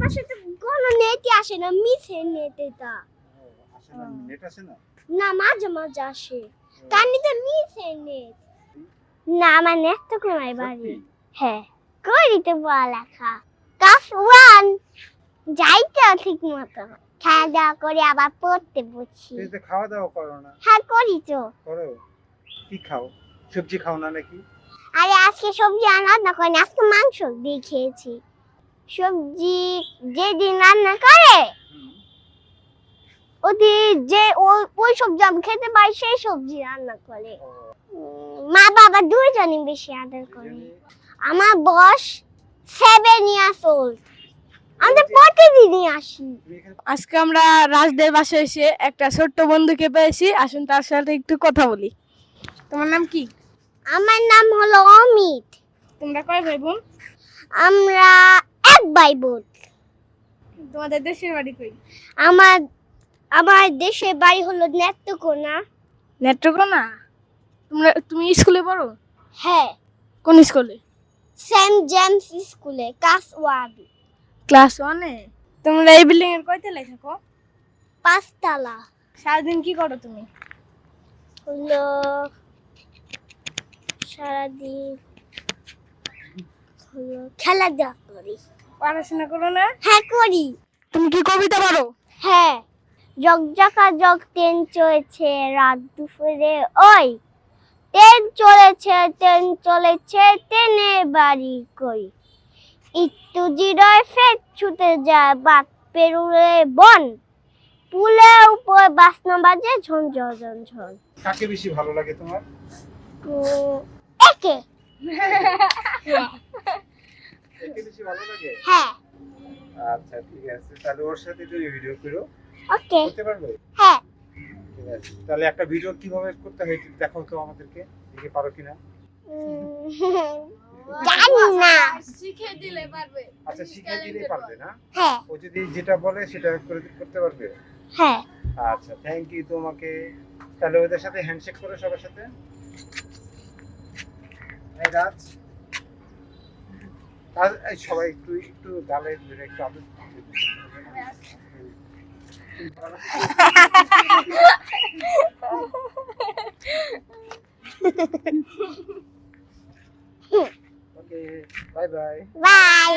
পাশে তো কোনো নেটই আসে না, মিছে নেট এটা। আসে না, নেট আসে না? না, মাঝে মাঝে আসে, কারণ তো মিছে নেট। না, আমার নেট তো কোনায় বাড়ি। হ্যাঁ, করিতে পড়ালেখা ক্লাস 1 যাইতে ঠিক মতো খাওয়া দাওয়া করে আবার পড়তে বসি। তুই তো খাওয়া দাওয়া করো না? হ্যাঁ, করি তো। করো? কি খাও? সবজি খাও না নাকি? আরে আজকে সবজি রান্না করিনি, আজকে মাংস দিয়ে খেয়েছি। সবজি যেদিন রান্না করে ওদিন যে ওই সবজি আমি খেতে পাই, সেই সবজি রান্না করে। মা বাবা দুইজনই বেশি আদর করে। আমার বয়স 7 years old। আমরা প্রতিদিনই আসি। আজকে আমরা রাজদের বাসায় এসে একটা ছোট্ট বন্ধুকে পেয়েছি, আসুন তার সাথে একটু কথা বলি। তোমার নাম কি? আমার নাম হলো অমিত। তোমরা কয় ভাই বোন? আমরা এক ভাই বোন। তোমাদের দেশের বাড়ি কই? আমার আমার দেশের বাড়ি হলো নেত্রকোনা। নেত্রকোনা? তুমি স্কুলে পড়ো? হ্যাঁ, কোন স্কুলে? সেন্ট জেমস স্কুলে, ক্লাস 1। ক্লাস 1-এ? তোমরা এই বিল্ডিং এর কয় তলায় থাকো? 5 তলা। সারাদিন কি করো তুমি? হলো সারাদিন হলো খেলাধুলা করি। পড়াশোনা করো না? হ্যাঁ, করি। তুমি কি কবিতা পারো? হ্যাঁ, জগজাকা জগ ট্রেন চলেছে রাত দুপুরে, ওই ট্রেন চলেছে ট্রেনের বাড়ি কই, একটু জিরোয় ফের ছুটে যায় বাদ পেরুলে বন, পুলের উপর বাসনা বাজে ঝনঝন ঝনঝন। কাকে বেশি ভালো লাগে তোমার? একে। কাকে বেশি ভালো লাগে? হ্যাঁ। আচ্ছা ঠিক আছে, তাহলে ওর সাথে তুমি ভিডিও করো। ওকে। করতে পারবে? হ্যাঁ। ঠিক আছে, তাহলে একটা ভিডিও কিভাবে করতে হয় একটু দেখাও তো আমাদেরকে, দেখি পারো কিনা। জানি না। শিখে দিলে পারবে। আচ্ছা, শিখিয়ে দিলেই পারবে না? হ্যাঁ। ও যদি যেটা বলে সেটা করতে পারবে? হ্যাঁ। আচ্ছা, থ্যাংক ইউ তোমাকে। তাহলে ওদের সাথে হ্যান্ডশেক করো সবার সাথে। এই রাজ, এই সবাই একটু একটু গালে ধরে একটু আদর ওকে, বাই বাই। বাই।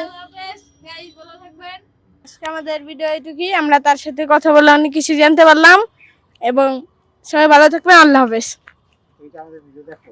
আজকে আমাদের ভিডিও এটুকুই। আমরা তার সাথে কথা বলে অনেক কিছু জানতে পারলাম এবং সবাই ভালো থাকবেন। আল্লাহ হাফেজ। তুমি কি আমাদের ভিডিও দেখো?